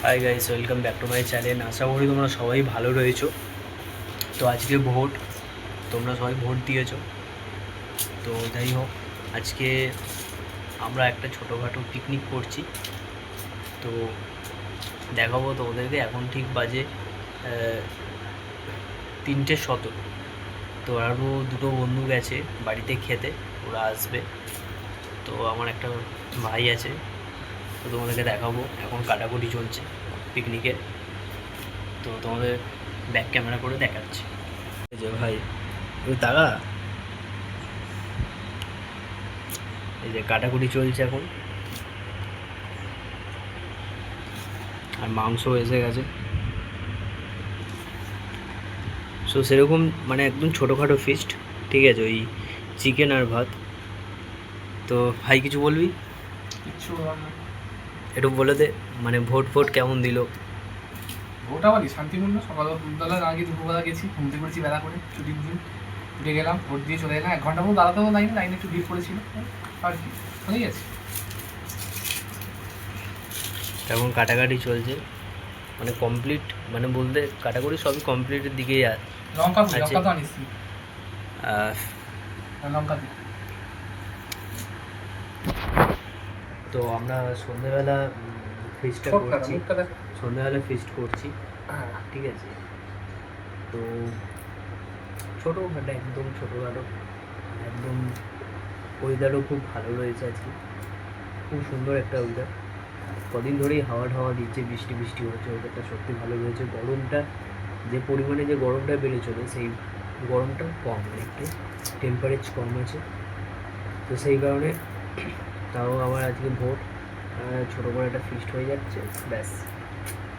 High guys, welcome back to my channel. আশা করি তোমরা সবাই ভালো রয়েছো। তো আজকে ভোট, তোমরা সবাই ভোট দিয়েছো। তো যাই হোক, আজকে আমরা একটা ছোটোখাটো পিকনিক করছি। তো দেখাবো তোমাদেরকে। এখন ঠিক বাজে 3:17। তো আরও দুটো বন্ধু গেছে বাড়িতে খেতে, ওরা আসবে। তো আমার একটা ভাই আছে, তো তোমাদেরকে দেখাবো। এখন কাটাকুটি চলছে পিকনিকের। তো তোমাদের ব্যাক ক্যামেরা করে দেখাচ্ছি। এই যে ভাই, ওই দাদা, এই যে কাটাকুটি চলছে এখন, আর মাংস এসে গেছে। সো সেরকম মানে একদম ছোটোখাটো ফিস্ট, ঠিক আছে, ওই চিকেন আর ভাত। তো ভাই কিছু বলবি? কিচ্ছু না। একটু বলে দে, মানে ভোট ফোট কেমন দিল? ভোট আমার কি শান্তিপূর্ণ। সকালবেলা আগে দুপুরবেলা গেছি, ঘুমতে পড়েছি বেলা করে, ছুটির দিন উঠে গেলাম, ভোট দিয়ে চলে এলাম। 1 ঘন্টা মতো দাঁড়াতে হতো লাইনে একটু ভিড় পড়েছিল, আর কি হয়ে গেছে। এখন কাটাকাটি চলছে, মানে কমপ্লিট, মানে বলতে কাটাকুটি সবই কমপ্লিটের দিকেই লঙ্কা আছে। লঙ্কা তো আনিস লঙ্কা দিই। তো আমরা সন্ধ্যেবেলা ফিস্টটা করছি, সন্ধ্যেবেলা ফিস্ট করছি, ঠিক আছে। তো ছোটোখাটো, একদম ছোটোখাটো, একদম ওয়েদারও খুব ভালো রয়েছে আজকে, খুব সুন্দর একটা ওয়েদার। কদিন ধরেই হাওয়া ঠাওয়া দিচ্ছে, বৃষ্টি বৃষ্টি হচ্ছে, ওয়েদারটা সত্যি ভালো রয়েছে। গরমটা যে পরিমাণে যে গরমটা বেড়ে চলে, সেই গরমটা কম, একটু টেম্পারেচার কম আছে। তো সেই কারণে তাও আবার আজকে ভোট, ছোটো করে একটা ফিস্ট হয়ে যাচ্ছে, ব্যাস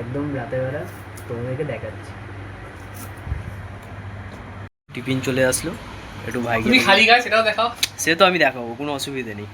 একদম রাতেরবেলা তোমাদেরকে দেখাচ্ছি। টিফিন চলে আসলো, একটু ভাই তুমি খালি গাছ সেটাও দেখাও। সে তো আমি দেখাবো, কোনো অসুবিধে নেই।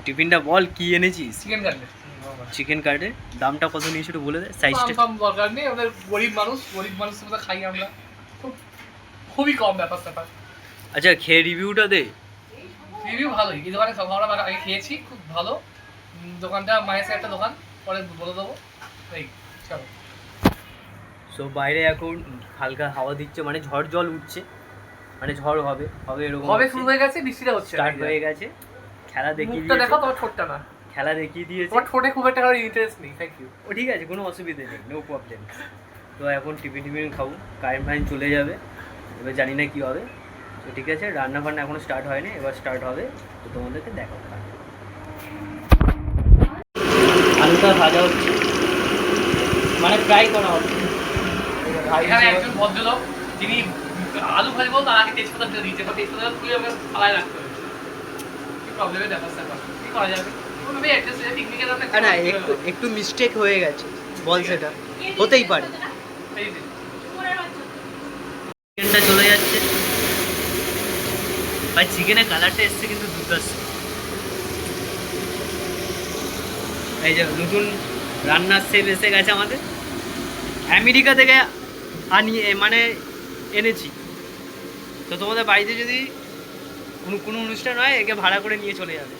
টিফিনটা বল কি এনেছিস? Chicken cutlet. চিকেন কাটে, দামটা কত নিয়েছে একটু বলে দে, সাইজটা। কম দরকার নেই, ওদের গরিব মানুষ মতো খাই আমরা, খুবই কম ব্যাপার স্যাপার। আচ্ছা, খেয়ে রিভিউটা দে। রিভিউ ভালোই, এই দোকানে আমরা আগে খেয়েছি, খুব ভালো। দোকানটা মায়ের সাথে একটা দোকান, পরে বলে দেবো। এই চলো। সো বাইরে এখন হালকা হাওয়া দিচ্ছে, মানে ঝড় জল উঠছে, মানে ঝড় হবে হবে এরকম হবে, শুরু হয়ে গেছে, বৃষ্টিটা হচ্ছে, স্টার্ট হয়ে গেছে। খেলা দেখিয়ে মুখটা দিয়েছে, দেখো, তোমার ঠোঁটটা না। খেলা দেখিয়ে দিয়েছে। তোমার ঠোঁটে খুব একটা কারোর ইন্টারেস্ট নেই। Thank you. ও ঠিক আছে, কোনো অসুবিধে নেই, নো প্রবলেম। তো এখন টিফিন খাবো, কারেন্ট ফাইন চলে যাবে, এবার জানি না কী হবে। তো ঠিক আছে, রান্না বান্না এখনও স্টার্ট হয়নি, এবার স্টার্ট হবে। তো তোমাদেরকে দেখাবো। হালকা ভাজা হচ্ছে, মানে ফ্রাই করা হচ্ছে। এখানে একজন ভদ্রলোক, যিনি আলু ভাজবো তার আগে তেজপাতা দিয়ে দিয়েছে, বা তেজপাতা তুলে আমাকে থালায় রাখতে হবে। কি প্রবলেমের ব্যাপার স্যাপার, কি করা যাবে? ওইভাবে অ্যাডজাস্ট হয়ে পিকনিকের রান্না। না, একটু মিস্টেক হয়ে গেছে, বল, সেটা হতেই পারে। চিকেনটা চলে যাচ্ছে ভাই, চিকেনের কালারটা এসছে কিন্তু দুর্দান্ত। এই যে নতুন রান্নার সেল এসে গেছে আমাদের, আমেরিকা থেকে আনিয়ে মানে এনেছি। তো তোমাদের বাড়িতে যদি কোনো অনুষ্ঠান হয়, একে ভাড়া করে নিয়ে চলে যাবে।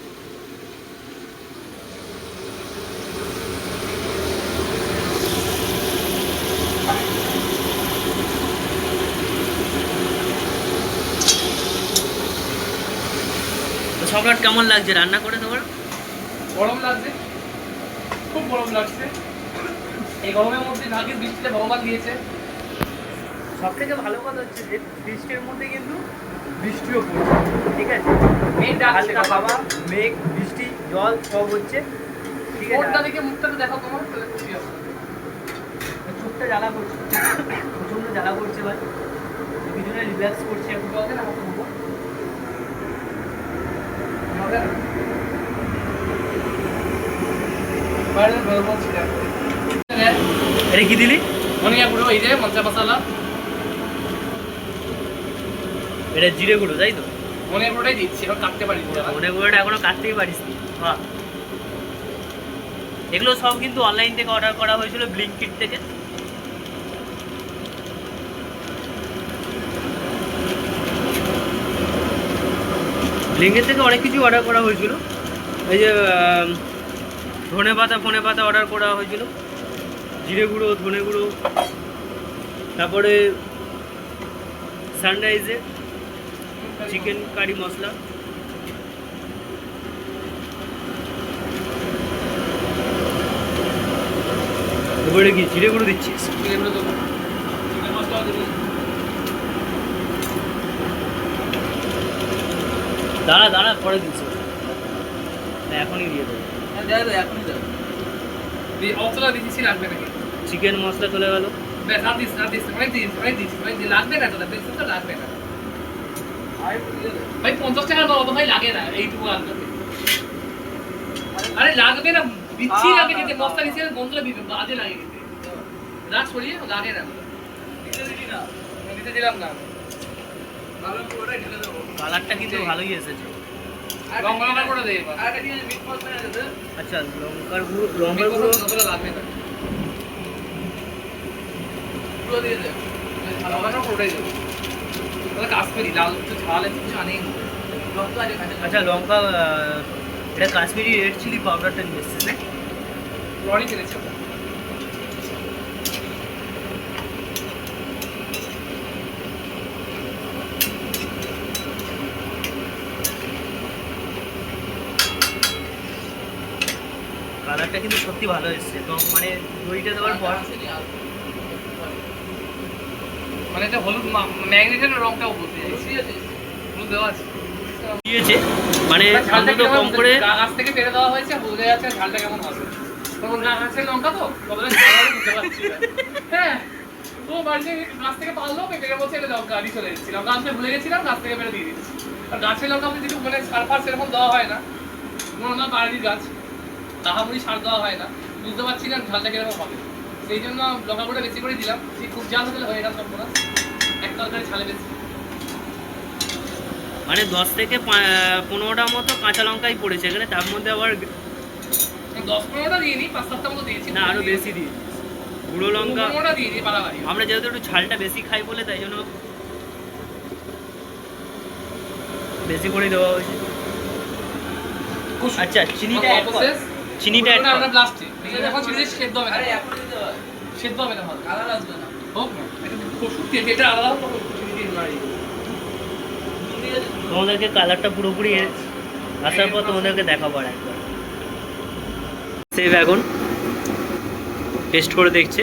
তো সম্রাট, কেমন লাগছে রান্না করে তোমার? গরম লাগছে, খুব গরম লাগছে। এই গরমের মধ্যে আগে বৃষ্টিতে ভগবান দিয়েছে। সব থেকে ভালো কথা হচ্ছে যে বৃষ্টির মধ্যে কিন্তু বৃষ্টিও পড়ছে, ঠিক আছে। হালকা হাওয়া, মেঘ, বৃষ্টি, জল সব হচ্ছে, ঠিক আছে। ওটা দেখে মুখটা তো দেখো তোমার, তাহলে খুশি হবে। চোখটা জ্বালা করছে, প্রচণ্ড জ্বালা করছে ভাই। দুজনে রিল্যাক্স করছে এখন। জল দেন আমাকে বলবো। হবে না? বাইরে বেরোবো ছিল। এটা কি দিলি? ধনিয়া গুঁড়ো, এই যে মশলা মশলা, এটা জিরে গুঁড়ো, তাই তো? ধনিয়া গুঁড়োটাই দিচ্ছি, এবার কাটতে পারি। ধনে গুঁড়োটা এখনো কাটতেই পারিস নি? বাহ। এগুলো সব কিন্তু অনলাইন থেকে অর্ডার করা হয়েছিল, ব্লিঙ্কিট থেকে। ব্লিঙ্কিট থেকে অনেক কিছু অর্ডার করা হয়েছিল। এই যে ধনে পাতা অর্ডার করা হয়েছিল, জিরে গুঁড়ো, ধনে গুঁড়ো, তারপরে সানরাইজে চিকেন কারি মশলা, এবারে কি জিরে গুঁড়ো দিচ্ছিস? চিকেন মশলা দিবি। দাঁড়া পরে দিচ্ছি, এখনই দিয়ে দেবো। এখনই দেবো। অতটা দিচ্ছি লাগবে নাকি? চিকেন মশলা চলে গেল। ব্যাস আর দিস অনেক দিস লাগবে না তো, বেশি তো লাগবে না ভাই। 50 টাকার বাবা ভাই লাগে না এইটুকু আনতে। আরে লাগবে না, দিচ্ছি লাগে দিতে, মশলা দিচ্ছি গন্ধটা বাজে লাগে দিতে। রাখ সরিয়ে লাগে না, দিতে দিলাম না। কালারটা কিন্তু ভালোই এসেছে। লঙ্কা করে দে। আচ্ছা লঙ্কার গুঁড়ো যতটা লাগবে না পুরো দিয়ে দে। লঙ্কাটা পুরোটাই দেবো। ওটা কাশ্মীরি লাল, একটু ঝাল, একটু জানেই লঙ্কা আছে। আচ্ছা লঙ্কা, এটা কাশ্মীরি রেড চিলি পাউডারটা নিয়ে এসছিস না? লরি কিনেছি ওটা। কালারটা কিন্তু সত্যি ভালো এসছে, তো মানে দইটা দেওয়ার পর মানে এটা হলুদ ম্যাগনেটের রংটাও বলতে হলুদ দেওয়া আছে দিয়েছে, মানে অন্তত কম করে গাছ থেকে পেরে দেওয়া হয়েছে, বোঝা যাচ্ছে ঝালটা কেমন হবে। তখন গাছের লঙ্কা তো কতটা ঝাল বুঝতে পারছি না। হ্যাঁ, তো বাড়িতে গাছ থেকে পারলো, পেটে বলছে এটা লঙ্কা আনি চলে এসেছিলাম, গাছ থেকে ভুলে গেছিলাম, গাছ থেকে পেরে দিয়ে দিচ্ছি। আর গাছের লঙ্কা আপনি যেটুকু মানে সার ফার সেরকম দেওয়া হয় না, নর্মাল বাড়ির গাছ, তাহাবড়ি সার দেওয়া হয় না, বুঝতে পারছি না ঝালটা কিরকম হবে। সেই জন্য লঙ্কাগুলো বেশি করে দিলাম, সেই খুব ঝাল হলে হয়ে গেল সব পুরো এক তরকারি ঝালে বেশি। মানে 10 থেকে 15টা মতো কাঁচা লঙ্কাই পড়েছে এখানে, তার মধ্যে আবার 10-15টা দিয়ে নিই, 5-7টার মতো দিয়েছি না আরো বেশি দিয়ে গুঁড়ো লঙ্কা 15টা দিয়ে দিই পাড়াবাড়ি। আমরা যেহেতু একটু ঝালটা বেশি খাই বলে তাই জন্য বেশি করে দেওয়া হয়েছে। আচ্ছা চিনিটা অ্যাড কর, চিনিটা অ্যাড কর। আমরা প্লাস্টিক এখন চিনি সেদ্ধ হবে না, আরে এখন দিতে হয়, সেদ্ধ হবে না, ভালো কালার আসবে না, হোক না এটা কসুর তেলটা আলাদা হবে, চিনি দিয়ে মারি। তোমাদেরকে কালারটা পুরোপুরি আসার পর তোমাদেরকে দেখাবো আর একবার। সেভ এখন টেস্ট করে দেখছে,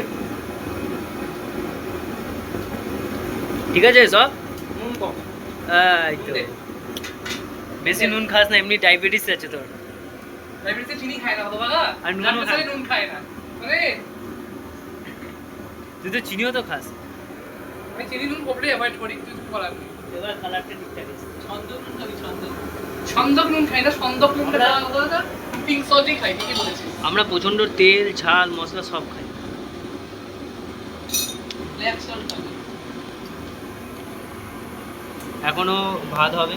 ঠিক আছে সব? নুন কম, এই তো বেশি নুন খাস না, এমনি ডায়াবেটিস আছে তোর। ডায়াবেটিসে চিনি খায় না বাবা, আর নুনও খায় না। নুন খায় না মানে তুই তো চিনিও তো খাস। আমি চিনি নুন কমপ্লিট অ্যাভয়েড করি, কিছু করার নেই। এবার কালারটা ঠিকঠাক আছে। ছন্দক নুন খাই, ছন্দক নুন খাই না, ছন্দক নুনটা আলাদা, পিঙ্ক সল্টই খাই, ঠিকই বলেছিস। আমরা প্রচন্ড তেল ঝাল মশলা সব খাই। ব্ল্যাক সল্ট খাই। এখনো ভাত হবে,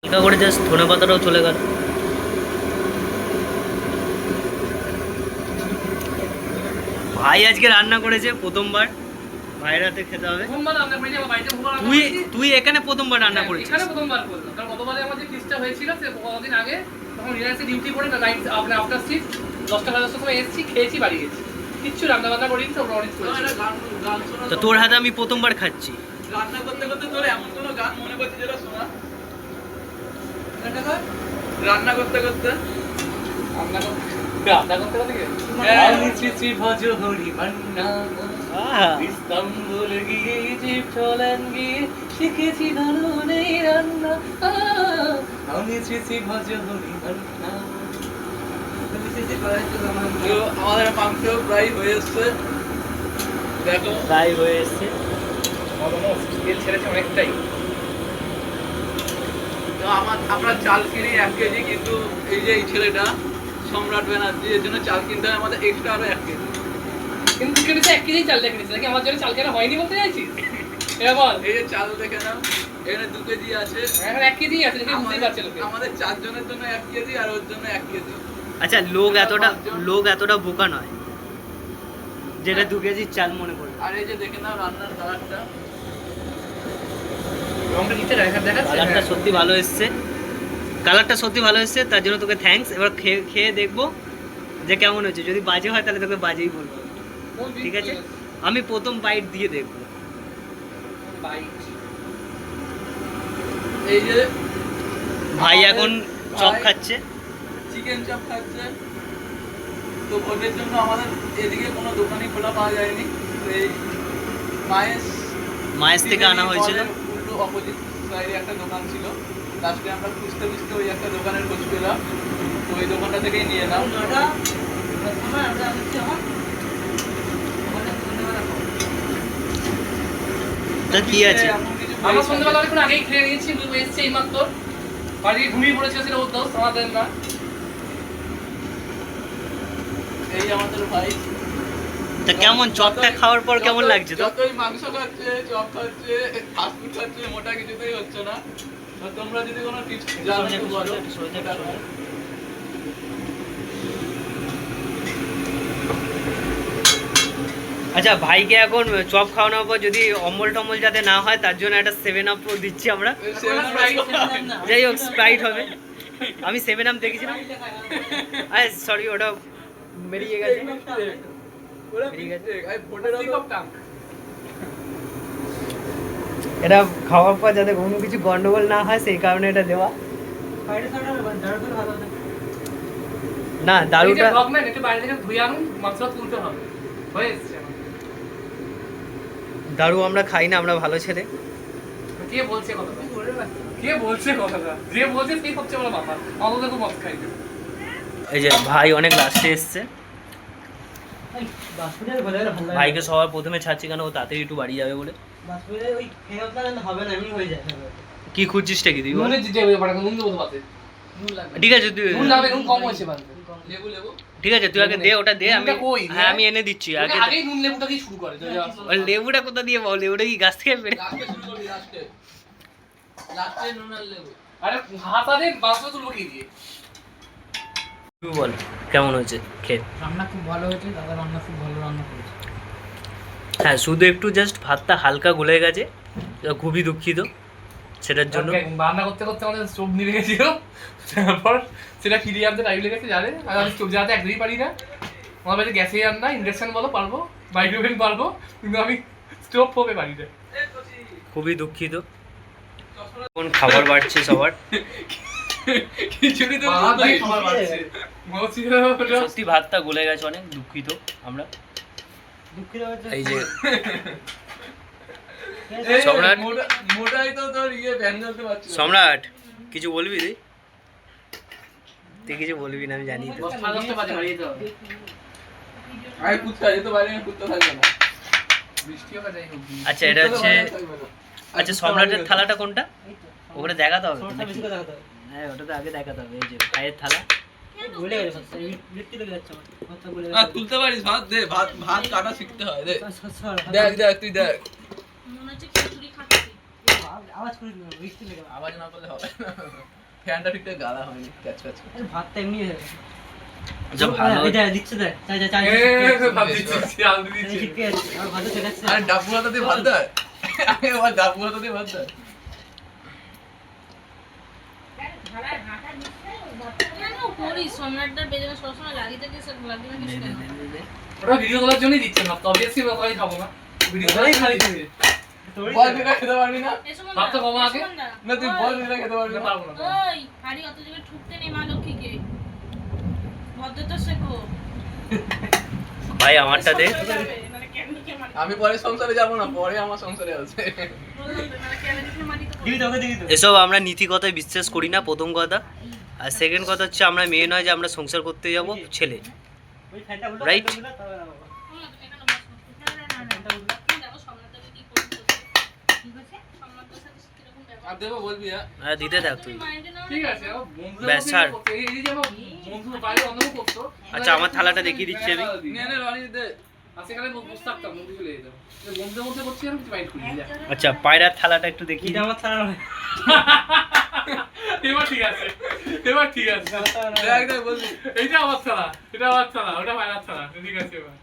হালকা করে জাস্ট ধনে পাতাটাও চলে গেল। ভাই আজকে রান্না করেছে প্রথমবার, ভাইয়ের হাতে খেতে হবে। প্রথমবার রান্না করেছি আমার বাড়িতে, তুই এখানে প্রথমবার রান্না করেছিস? এখানে প্রথমবার করলাম, কারণ গতবারে আমার যে ফিসটা হয়েছিল সে কতদিন আগে, তখন রিলায়েন্সে ডিউটি করে না, নাইট আফটার শিফট 10টা 10টার সময় এসেছি, খেয়েছি, বাড়ি গেছি, কিচ্ছু রান্না বান্না করিনি, সব অনেক করেছি। তো তোর হাতে আমি প্রথমবার খাচ্ছি। রান্না করতে করতে তোর এমন কোনো গান মনে করছে যেটা শোনা, রান্না করতে করতে আমি শ্রী ভজ হরি মান্না, ইস্তাম্বুল গিয়ে ইজিপ্ট হল্যান্ড গিয়ে শিখেছি দারুণ এই রান্না, আমি শ্রী ভজ হরি মান্না। আমাদের মাংস প্রায় হয়ে এসছে, দেখো ফ্রাই হয়ে এসছে, তেল ছেড়েছে অনেকটাই। আমরা চাল কিনি 1 কেজি, কিন্তু এই যে এই ছেলেটা সম্রাট ব্যানার্জি, এর জন্য চাল কিনতে হয় আমাদের এক্সট্রা আরো 1 কেজি। কিন্তু কিনেছে 1 কেজি চালটা কিনেছে নাকি আমার জন্য চাল কেনা হয়নি বলতে চাইছিস? এটা বল। এই যে চাল দেখে নাও, এখানে 2 কেজি আছে, এখন 1 কেজি আছে, দেখে বুঝতেই পারছে লোকে। আমাদের 4 জনের জন্য 1 কেজি আর ওর জন্য 1 কেজি। আচ্ছা লোক এতটা বোকা নয় যেটা 2 কেজির চাল মনে করবে। আর এই যে দেখে নাও রান্নার কালারটা, রংটা নিচে দেখাচ্ছে কালারটা সত্যি ভালো এসছে, কালারটা সত্যি ভালো এসছে, তার জন্য তোকে থ্যাঙ্কস। এবার খেয়ে খেয়ে দেখবো যে কেমন হয়েছে, যদি বাজে হয় তাহলে তোকে বাজেই বলবো, ঠিক আছে? আমি প্রথম বাইট দিয়ে দেখবো। এই যে ভাই এখন চপ খাচ্ছে, চিকেন চপ খাচ্ছে। তো ওদের জন্য আমাদের এদিকে কোনো দোকানই খোলা পাওয়া যায়নি, তো এই মায়ের থেকে আনা হয়েছিল। উল্টো অপোজিট সাইডে একটা দোকান ছিল, লাস্টে আমরা খুঁজতে খুঁজতে ওই একটা দোকানের খোঁজ পেলাম, তো ওই দোকানটা থেকেই নিয়ে এলাম। তা কি আছে? আমরা সন্ধ্যাবেলা অনেকক্ষণ আগেই খেয়ে নিয়েছি, এসছে এই মাত্র বাড়ি ঘুমিয়ে পড়েছে, সেটা ওর দোষ, আমাদের না। এই আমাদের ভাই। তা কেমন চপটা খাওয়ার পর কেমন লাগছে তো? যতই মাংস খাচ্ছে, চপ খাচ্ছে, ফাস্ট ফুড খাচ্ছে, মোটা কিছুতেই হচ্ছে না। তো তোমরা যদি কোনো টিপস জানো তো বলো। আচ্ছা, ভাইকে এখন চপ খাওয়ানোর পর যদি অম্বল টম্বল যাতে না হয় তার জন্য একটা 7 আপ দিচ্ছি আমরা। যাই হোক, স্প্রাইট হবে। আমি 7 আপ দেখেছিলাম, আরে সরি, ওটা বেরিয়ে গেছে। এটা খাওয়ার পর যাতে কোনো কিছু গন্ডগোল না হয় সেই কারণে এটা দেওয়া। না, দারুটা একটু বাইরে থেকে ধুয়ে আনুন, মাংসটা তুলতে হবে, হয়ে এসছে। দারু আমরা খাই না, আমরা ভালো ছেলে। কে বলছে কথাটা? কে বলছে কথাটা? যে বলছে সেই সবচেয়ে বড় ব্যাপার। অত তো মদ খাই না। এই যে ভাই অনেক লাস্টে এসছে, ভাইকে সবার প্রথমে ছাড়ছি কেন, ও তাড়াতাড়ি একটু বাড়ি যাবে বলে। কি খুঁজছিস কি তুই? নুনের দিতে হবে, পারে নুন দেবো তো পাতে। ঠিক আছে, তুই নুন লাগবে, নুন কম হয়েছে বাড়িতে। লেবু লেবু ঠিক আছে, তুই আগে দে, ওটা দে। আমি হ্যাঁ, আমি এনে দিচ্ছি। আগে আগেই নুন লেবুটা দিয়ে শুরু করে। ওই লেবুটা কোথা দিয়ে বল? লেবুটা কি গাছ থেকে পেরে? লাস্টে শুরু করবি, লাস্টে লাস্টে নুন আর লেবু। আরে হাতা দে, বাসটা তুলবো কি দিয়ে? তুই বল কেমন হয়েছে খেয়ে? রান্না খুব ভালো হয়েছে, দাদা রান্না খুব ভালো রান্না করেছে। হ্যাঁ, শুধু একটু জাস্ট ভাতটা হালকা গলে গেছে, খুবই দুঃখিত সেটার জন্য। রান্না করতে করতে আমাদের স্টোভ নিয়ে গেছিল, তারপর সেটা ফিরিয়ে আনতে টাইম লেগেছে জানে। আর আমি স্টোভ জ্বালাতে একদমই পারি না। আমার বাড়িতে গ্যাসে রান্না, ইন্ডাকশন বলো পারবো, মাইক্রোওভেন পারবো, কিন্তু আমি স্টোভ ফোপে পারি না। খুবই দুঃখিত। কোন খাবার বাড়ছে সবার, খিচুড়ি তো খাবার বাড়ছে। সত্যি ভাতটা গলে গেছে, অনেক দুঃখিত আমরা। এই যে সম্রাট, মোটাই তো তোর ইয়ে ব্যান জ্বলতে পারছি না। সম্রাট কিছু বলবি তুই? তুই কিছু বলবি না, আমি জানি তো। আরে কুত্তা যেতে পারি না, কুত্তা থাকবে না। বৃষ্টিও যাই হোক। আচ্ছা, এটা হচ্ছে, আচ্ছা সম্রাটের থালাটা কোনটা? ওখানে দেখাতে হবে। হ্যাঁ, ওটা তো আগে দেখাতে হবে। এই যে ভাইয়ের থালা। তুলতে পারিস, ভাত দে, ভাত ভাত কাটা শিখতে হয়। দেখ দেখ তুই দেখ, আওয়াজ না করলে হবে না। ফ্যানটা ঠিকঠাক গালা হয়নি, ক্যাচ ক্যাচ। ভাতটা এমনি আচ্ছা ভালো দিচ্ছে, দেখ আরে ডাবু হাতা দিয়ে ভাত দেয়, আগে বল ডাবু হাতা দিয়ে ভাত দেয়। ওরা ভিডিও তোলার জন্যই দিচ্ছে না, অবভিয়াসলি ওরাই খাবো না, ভিডিও তোলাই খালি দিবে। বল দিলে খেতে পারবি না? ভাত তো কমা আগে না তুই বল দিলে খেতে পারবি না? পারবো না। ওই হাড়ি অত জায়গায় ঠুকতে নেই মা লক্ষ্মীকে, ভদ্রতা শেখো। ভাই আমারটা দে। আমি পরে সংসারে যাব না, পরে আমার সংসারে আছে। এসব আমরা নীতি কথায় বিশ্বাস করি না, প্রথম কথা। আর সেকেন্ড কথা হচ্ছে, আমরা মেয়ে নয় যে আমরা সংসার করতে যাব, ছেলে, রাইট? আর দেবো বলবি? হ্যাঁ, দিতে থাক তুই। ঠিক আছে, বন্ধু ব্যাস, ছাড়। এই যে আমার বন্ধু বাইরে অন্য করতো। আচ্ছা, আমার থালাটা দেখিয়ে দিচ্ছি আমি। নে নে রনি দে। আজকে কালে বসে থাকতাম, বন্ধু চলে যেতাম। বন্ধুদের মধ্যে করছি, আমি কিছু মাইন্ড করি না। আচ্ছা, পায়রার থালাটা একটু দেখি। আমার থালা এবার ঠিক আছে, এবার ঠিক আছে। দেখ দেখ বলবি। এইটা আমার থালা, এটা আমার থালা, ওটা বাইরের থালা। ঠিক আছে এবার।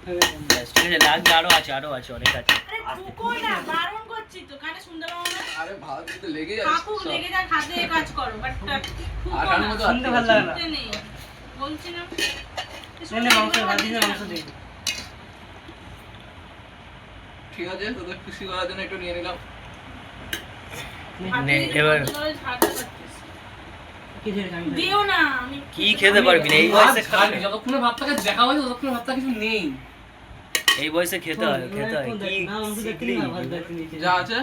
ব্যাস, ঠিক আছে, লাগবে, আরো আছে অনেক আছে। আরে ঠুকো না, বারণ করছি তো, কানে শুনতে পাও না? আরে ভাত দিতে লেগে যাচ্ছে কাকু লেগে যাক, হাতে কাজ করো, বাট ঠুকো আটার না, মতো শুনতে ভালো লাগে না। শুনতে নেই। বলছি না। এনে মাংস ভাত দিলে মাংস দিই। ঠিক আছে, তোদের খুশি করার জন্য একটু নিয়ে নিলাম। হাতে নে, দিলে এবার- ভদ্র করে ছাড়তে পারছিস। কি ছেড়ে খাবি না? দিও না, আমি কি খেতে পারবি না এই বয়সে? খাবে যতক্ষণে ভাতটাকে দেখা হয় ততক্ষণে ভাতটা কিছু নেই। এই বয়সে খেতে হয় কি না, মাংস দেখতে শিখলি? না, ভাত দেখতে নিচে। যা আছে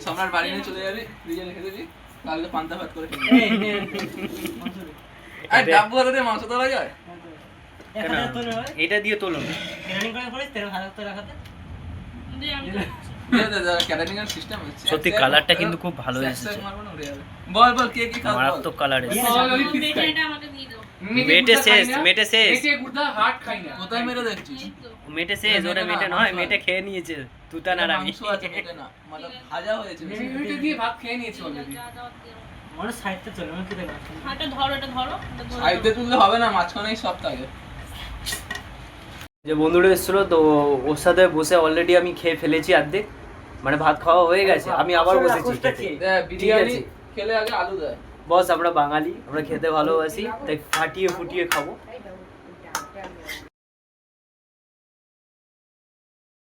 সম্রাট বাড়ি নিয়ে চলে যাবি, বিরিয়ানি খেতে দিবি, কালকে পান্তা ভাত করে খেয়ে এই, নে, মাংস দে। আর ডাব্বু হাতে মাংস তোলা যায়? এক কেন? হাজার তোলে হয়। এটা দিয়ে তোলো না। ট্রেনিং করে করিস, তেরো হাজার তো রাখাতে। দে, আমি ক্যাটারিং এর সিস্টেম হচ্ছে সত্যি কালারটা কিন্তু খুব ভালো এসেছে, বল বল কে কি খাস বল। মারাত্মক কালার এসেছে। সবাই fish খাই। এটা আমাকে দিয়ে দাও। মেটে শেষ, মেটে শেষ। মেটে গুড়দা হাট খাই না। কোথায় মেরে দেখছিস? এই তো। মেটে শেষ, ওটা মেটে নয়, মেটে খেয়ে নিয়েছে তুতান আর আমি। মাংস আছে মেটে না, মানে ভাজা হয়েছে বেশি। মেটে দিয়ে ভাত খেয়ে নিয়েছি অলরেডি। যা দাও, দিও। মানুষ সাইডটা চলে, আমি খেতে পারছি না। এটা ধরো, এটা ধরো, এটা ধরো। সাইডে তুললে হবে না, মাঝখানেই সব থাকে। যে বন্ধুরা এসেছিলো তো ওর সাথে বসে অলরেডি আমি খেয়ে ফেলেছি অর্ধেক, মানে ভাত খাওয়া হয়ে গেছে, আমি আবার বসেছি খেতে। বিরিয়ানি আছে। খেলে আগে আলু দেয়। বস আমরা বাঙালি, আমরা খেতে ভালোবাসি, তাই ফাটিয়ে ফুটিয়ে খাবো।